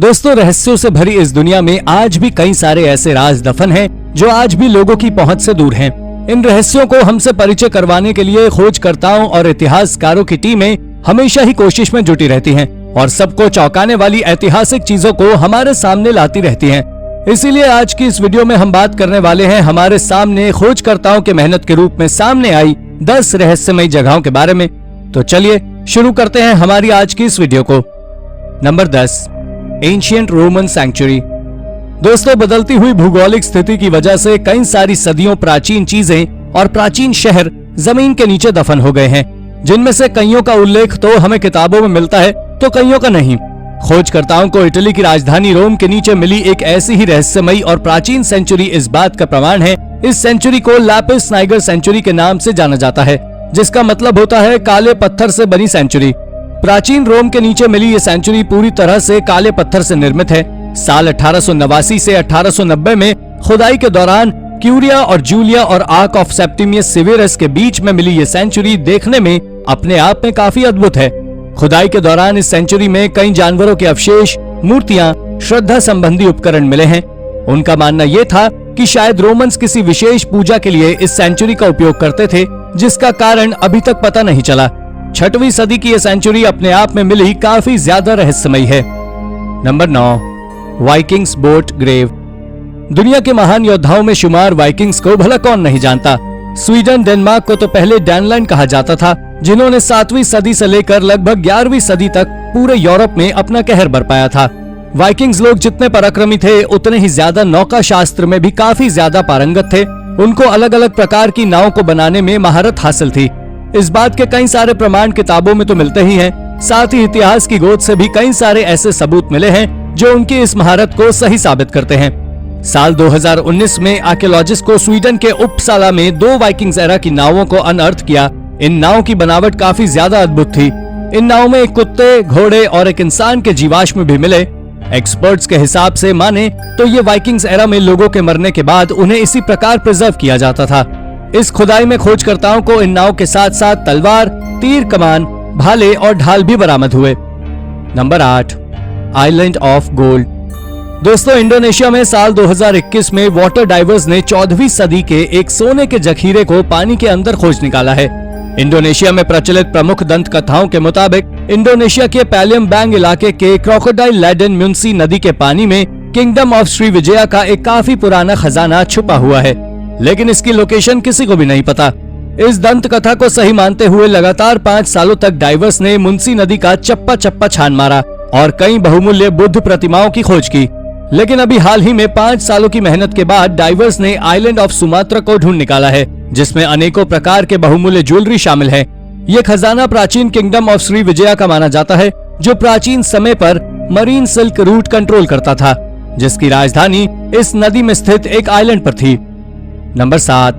दोस्तों, रहस्यों से भरी इस दुनिया में आज भी कई सारे ऐसे राज दफन हैं जो आज भी लोगों की पहुंच से दूर हैं। इन रहस्यों को हमसे परिचय करवाने के लिए खोजकर्ताओं और इतिहासकारों की टीमें हमेशा ही कोशिश में जुटी रहती हैं और सबको चौंकाने वाली ऐतिहासिक चीजों को हमारे सामने लाती रहती हैं। इसीलिए आज की इस वीडियो में हम बात करने वाले हैं हमारे सामने खोजकर्ताओं के मेहनत के रूप में सामने आई 10 रहस्यमयी जगहों के बारे में। तो चलिए शुरू करते हैं हमारी आज की इस वीडियो को। Number 10, ancient Roman sanctuary. दोस्तों, बदलती हुई भूगोलिक स्थिति की वजह से कई सारी सदियों प्राचीन चीजें और प्राचीन शहर जमीन के नीचे दफन हो गए हैं, जिनमें से कईयों का उल्लेख तो हमें किताबों में मिलता है तो कईयों का नहीं। खोजकर्ताओं को इटली की राजधानी रोम के नीचे मिली एक ऐसी ही रहस्यमयी और प्राचीन सेंचुरी इस बात का प्रमाण है। इस सेंचुरी को लैपिस नाइगर सेंचुरी के नाम से जाना जाता है, जिसका मतलब होता है काले पत्थर से बनी सेंचुरी। प्राचीन रोम के नीचे मिली ये सेंचुरी पूरी तरह से काले पत्थर से निर्मित है। साल 1889 से 1890 में खुदाई के दौरान क्यूरिया और जूलिया और आर्क ऑफ सेप्टिमियस सीवेरस के बीच में मिली ये सेंचुरी देखने में अपने आप में काफी अद्भुत है। खुदाई के दौरान इस सेंचुरी में कई जानवरों के अवशेष, मूर्तियां, श्रद्धा संबंधी उपकरण मिले हैं। उनका मानना यह था कि शायद रोमन्स किसी विशेष पूजा के लिए इस सेंचुरी का उपयोग करते थे, जिसका कारण अभी तक पता नहीं चला। 6वीं सदी की यह सेंचुरी अपने आप में मिली काफी ज्यादा रहस्यमयी है। Number 9, Vikings boat grave. दुनिया के महान योद्धाओं में शुमार वाइकिंग्स को भला कौन नहीं जानता। स्वीडन, डेनमार्क को तो पहले डैनलैंड कहा जाता था, जिन्होंने 7वीं सदी से लेकर लगभग 11वीं सदी तक पूरे यूरोप में अपना कहर बरपाया था। वाइकिंग्स लोग जितने पराक्रमी थे, उतने ही ज्यादा नौका शास्त्र में भी काफी ज्यादा पारंगत थे। उनको अलग अलग प्रकार की नाव को बनाने में महारत हासिल थी। इस बात के कई सारे प्रमाण किताबों में तो मिलते ही हैं, साथ ही इतिहास की गोद से भी कई सारे ऐसे सबूत मिले हैं जो उनकी इस महारत को सही साबित करते हैं। साल 2019 में आर्कियोलॉजिस्ट को स्वीडन के उपसाला में 2 वाइकिंग्स एरा की नावों को अनअर्थ किया। इन नावों की बनावट काफी ज्यादा अद्भुत थी। इन नावों में एक कुत्ते, घोड़े और एक इंसान के जीवाश्म भी मिले। एक्सपर्ट्स के हिसाब से माने तो ये वाइकिंग्स एरा में लोगों के मरने के बाद उन्हें इसी प्रकार प्रिजर्व किया जाता था। इस खुदाई में खोजकर्ताओं को इन नाव के साथ साथ तलवार, तीर कमान, भाले और ढाल भी बरामद हुए। Number 8, island of gold. दोस्तों, इंडोनेशिया में साल 2021 में वाटर डाइवर्स ने 14वीं सदी के एक सोने के जखीरे को पानी के अंदर खोज निकाला है। इंडोनेशिया में प्रचलित प्रमुख दंत कथाओं के मुताबिक इंडोनेशिया के पैलियमबैंग इलाके के क्रोकोडाइल लैडन म्युंसी नदी के पानी में किंगडम ऑफ श्रीविजया का एक काफी पुराना खजाना छुपा हुआ है, लेकिन इसकी लोकेशन किसी को भी नहीं पता। इस दंत कथा को सही मानते हुए लगातार 5 सालों तक डाइवर्स ने मुंसी नदी का चप्पा चप्पा छान मारा और कई बहुमूल्य बुद्ध प्रतिमाओं की खोज की। लेकिन अभी हाल ही में 5 सालों की मेहनत के बाद डाइवर्स ने आइलैंड ऑफ सुमात्रा को ढूंढ निकाला है, जिसमें अनेकों प्रकार के बहुमूल्य ज्वेलरी शामिल है। ये खजाना प्राचीन किंगडम ऑफ श्रीविजया का माना जाता है, जो प्राचीन समय पर मरीन सिल्क रूट कंट्रोल करता था, जिसकी राजधानी इस नदी में स्थित एक आइलैंड पर थी। Number 7,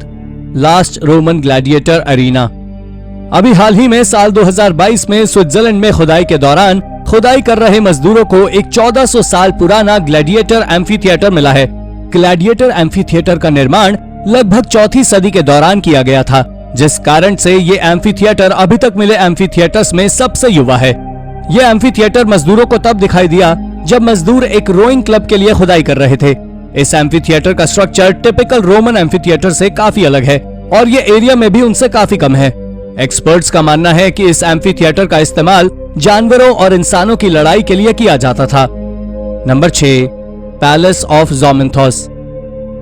last Roman gladiator arena. अभी हाल ही में साल 2022 में स्विट्जरलैंड में खुदाई के दौरान खुदाई कर रहे मजदूरों को एक 1400 साल पुराना ग्लैडिएटर एम्फीथिएटर मिला है। ग्लैडिएटर एम्फीथिएटर का निर्माण लगभग 4वीं सदी के दौरान किया गया था, जिस कारण से ये एम्फीथिएटर अभी तक मिले एम्फीथिएटर्स में सबसे युवा है। ये एम्फीथिएटर मजदूरों को तब दिखाई दिया जब मजदूर एक रोइंग क्लब के लिए खुदाई कर रहे थे। इस एम्फीथिएटर का स्ट्रक्चर टिपिकल रोमन एम्फीथिएटर से काफी अलग है और ये एरिया में भी उनसे काफी कम है। एक्सपर्ट्स का मानना है कि इस एम्फीथिएटर का इस्तेमाल जानवरों और इंसानों की लड़ाई के लिए किया जाता था। Number 6, palace of Zominthos.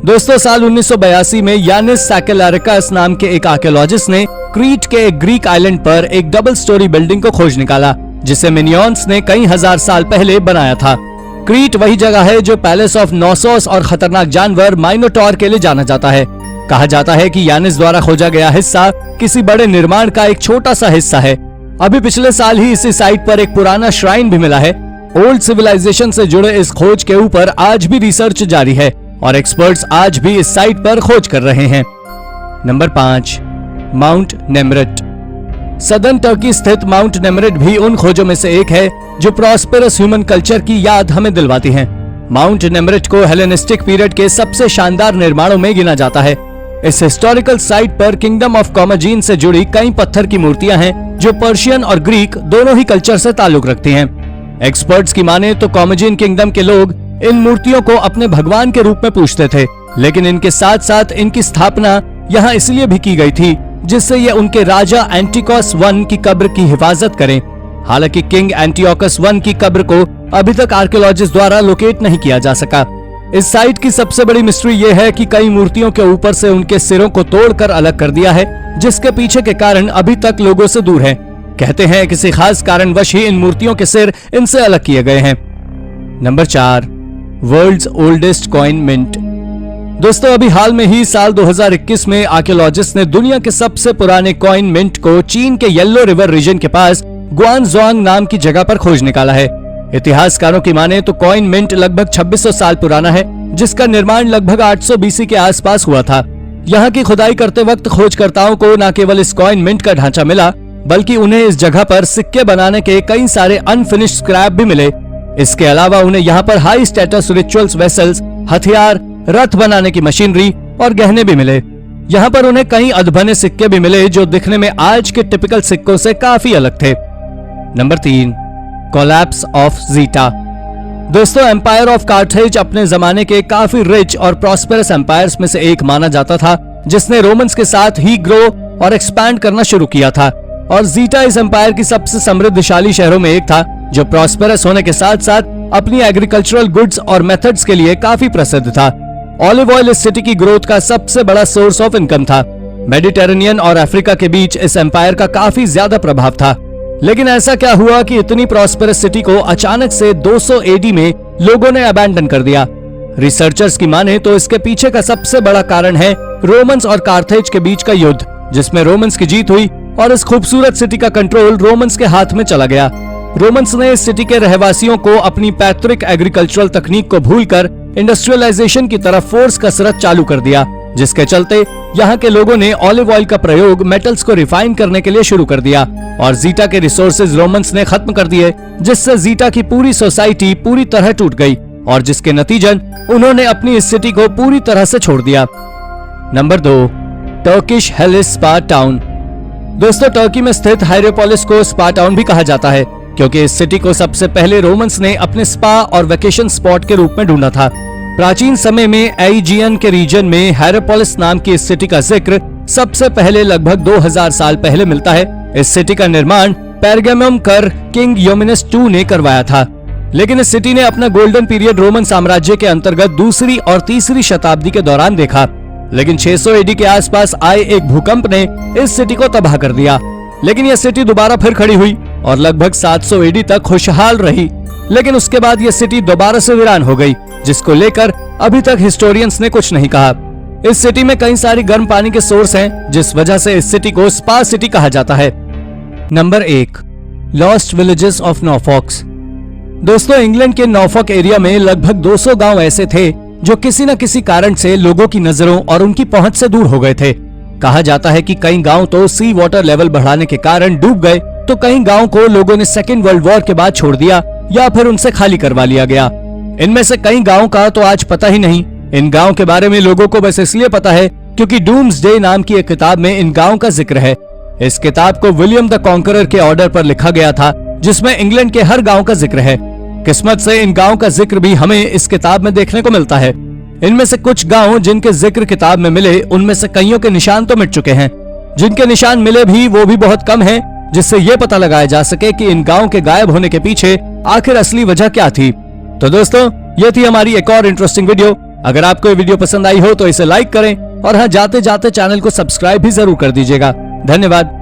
दोस्तों, साल 1982 में यानिस सैकेलारिकस नाम के एक आर्कियोलॉजिस्ट ने क्रीट के एक ग्रीक आइलैंड पर एक डबल स्टोरी बिल्डिंग को खोज निकाला, जिसे मिनियंस ने कई हजार साल पहले बनाया था। क्रीट वही जगह है जो पैलेस ऑफ नोसोस और खतरनाक जानवर माइनोटॉर के लिए जाना जाता है। कहा जाता है कि यानिस द्वारा खोजा गया हिस्सा किसी बड़े निर्माण का एक छोटा सा हिस्सा है। अभी पिछले साल ही इसी साइट पर एक पुराना श्राइन भी मिला है। ओल्ड सिविलाइजेशन से जुड़े इस खोज के ऊपर आज भी रिसर्च जारी है और एक्सपर्ट्स आज भी इस साइट पर खोज कर रहे हैं। Number 5, mount Nemrut. Southern Turkey स्थित माउंट नेमरेट भी उन खोजों में से एक है जो प्रॉस्पेरस ह्यूमन कल्चर की याद हमें दिलवाती हैं। माउंट नेमरेट को हेलेनिस्टिक पीरियड के सबसे शानदार निर्माणों में गिना जाता है। इस हिस्टोरिकल साइट पर किंगडम ऑफ कॉमजीन से जुड़ी कई पत्थर की मूर्तियां हैं जो पर्शियन और ग्रीक दोनों ही कल्चर से ताल्लुक रखती हैं। एक्सपर्ट्स की माने तो कॉमेजियन किंगडम के लोग इन मूर्तियों को अपने भगवान के रूप में पूजते थे, लेकिन इनके साथ साथ इनकी स्थापना यहाँ इसलिए भी की गई थी जिससे ये उनके राजा एंटियोकस I की कब्र की हिफाजत करें। हालांकि किंग एंटियोकस I की कब्र को अभी तक आर्कियोलॉजिस्ट द्वारा लोकेट नहीं किया जा सका। इस साइट की सबसे बड़ी मिस्ट्री ये है कि कई मूर्तियों के ऊपर से उनके सिरों को तोड़कर अलग कर दिया है, जिसके पीछे के कारण अभी तक लोगों से दूर है। कहते हैं किसी खास कारणवश ही इन मूर्तियों के सिर इनसे अलग किए गए हैं। Number 4, world's oldest coin mint. दोस्तों, अभी हाल में ही साल 2021 में आर्कियोलॉजिस्ट ने दुनिया के सबसे पुराने कॉइन मिंट को चीन के येलो रिवर रीजन के पास ग्वानजोंग नाम की जगह पर खोज निकाला है। इतिहासकारों की माने तो कॉइन मिंट लगभग 2600 साल पुराना है, जिसका निर्माण लगभग 800 BC के आसपास हुआ था। यहाँ की खुदाई करते वक्त खोजकर्ताओं को न केवल इस कॉइन मिंट का ढांचा मिला, बल्कि उन्हें इस जगह पर सिक्के बनाने के कई सारे अनफिनिश्ड स्क्रैप भी मिले। इसके अलावा उन्हें यहाँ पर हाई स्टेटस रिचुअल्स वेसल्स, हथियार, रथ बनाने की मशीनरी और गहने भी मिले। यहाँ पर उन्हें कई अधबने सिक्के भी मिले जो दिखने में आज के टिपिकल सिक्कों से काफी अलग थे। Number 3, collapse of zeta. दोस्तों, एम्पायर ऑफ कार्थेज अपने जमाने के काफी रिच और प्रॉस्पेरस एम्पायर्स में से एक माना जाता था, जिसने रोमन्स के साथ ही ग्रो और एक्सपैंड करना शुरू किया था। और ज़ीटा इस एम्पायर की सबसे समृद्धशाली शहरों में एक था, जो प्रॉस्पेरस होने के साथ साथ अपनी एग्रीकल्चरल गुड्स और मेथड्स के लिए काफी प्रसिद्ध था। ऑलिव ऑयल इस सिटी की ग्रोथ का सबसे बड़ा सोर्स ऑफ इनकम था। मेडिटेरेनियन और अफ्रीका के बीच इस एम्पायर का काफी ज्यादा प्रभाव था। लेकिन ऐसा क्या हुआ कि इतनी प्रॉस्पेरस सिटी को अचानक से 200 AD में लोगों ने अबैंडन कर दिया। रिसर्चर्स की माने तो इसके पीछे का सबसे बड़ा कारण है रोमन्स और कार्थेज के बीच का युद्ध, जिसमें रोमन्स की जीत हुई और इस खूबसूरत सिटी का कंट्रोल रोमन्स के हाथ में चला गया। रोमन्स ने इस सिटी के रहवासियों को अपनी पैतृक एग्रीकल्चरल तकनीक को भूलकर इंडस्ट्रियलाइजेशन की तरफ फोर्स कसरत चालू कर दिया, जिसके चलते यहाँ के लोगों ने ऑलिव ऑयल का प्रयोग मेटल्स को रिफाइन करने के लिए शुरू कर दिया और ज़ीटा के रिसोर्सेज रोमन्स ने खत्म कर दिए, जिससे ज़ीटा की पूरी सोसाइटी पूरी तरह टूट गई और जिसके नतीजन उन्होंने अपनी इस सिटी को पूरी तरह से छोड़ दिया। Number 2, Turkish Hellis spa town. दोस्तों, टर्की में स्थित हायरोपोलिस को स्पा टाउन भी कहा जाता है, क्योंकि इस सिटी को सबसे पहले रोमन्स ने अपने स्पा और वेकेशन स्पॉट के रूप में ढूंढा था। प्राचीन समय में एजियन के रीजन में हायरोपोलिस नाम की इस सिटी का जिक्र सबसे पहले लगभग 2000 साल पहले मिलता है। इस सिटी का निर्माण पेरगेमम कर किंग योमिनस II ने करवाया था। लेकिन इस सिटी ने अपना गोल्डन पीरियड रोमन साम्राज्य के अंतर्गत दूसरी और तीसरी शताब्दी के दौरान देखा। लेकिन 600 AD के आसपास आए एक भूकंप ने इस सिटी को तबाह कर दिया। लेकिन यह सिटी दोबारा फिर खड़ी हुई और लगभग 700 AD तक खुशहाल रही। लेकिन उसके बाद यह सिटी दोबारा से वीरान हो गई, जिसको लेकर अभी तक हिस्टोरियंस ने कुछ नहीं कहा। इस सिटी में कई सारी गर्म पानी के सोर्स हैं, जिस वजह से इस सिटी को स्पा सिटी कहा जाता है। Number 1, lost villages of Norfolks. दोस्तों, इंग्लैंड के नॉर्फॉक एरिया में लगभग 200 गांव ऐसे थे जो किसी न किसी कारण से लोगों की नजरों और उनकी पहुंच से दूर हो गए थे। कहा जाता है कि कई गांव तो सी वाटर लेवल बढ़ाने के कारण डूब गए, तो कई गांव को लोगों ने सेकेंड वर्ल्ड वॉर के बाद छोड़ दिया या फिर उनसे खाली करवा लिया गया। इनमें से कई गांव का तो आज पता ही नहीं। इन गांव के बारे में लोगों को बस इसलिए पता है क्योंकि डूम्सडे नाम की एक किताब में इन गांव का जिक्र है। इस किताब को विलियम द कॉन्करर के ऑर्डर पर लिखा गया था, जिसमें इंग्लैंड के हर गांव का जिक्र है। किस्मत से इन गांव का जिक्र भी हमें इस किताब में देखने को मिलता है। इनमें से कुछ गांव जिनके जिक्र किताब में मिले, उनमें से कईयों के निशान तो मिट चुके हैं। जिनके निशान मिले भी वो भी बहुत कम है, जिससे ये पता लगाया जा सके कि इन गांव के गायब होने के पीछे आखिर असली वजह क्या थी। तो दोस्तों, ये थी हमारी एक और इंटरेस्टिंग वीडियो। अगर आपको ये वीडियो पसंद आई हो तो इसे लाइक करें और हाँ, जाते जाते चैनल को सब्सक्राइब भी जरूर कर दीजिएगा। धन्यवाद।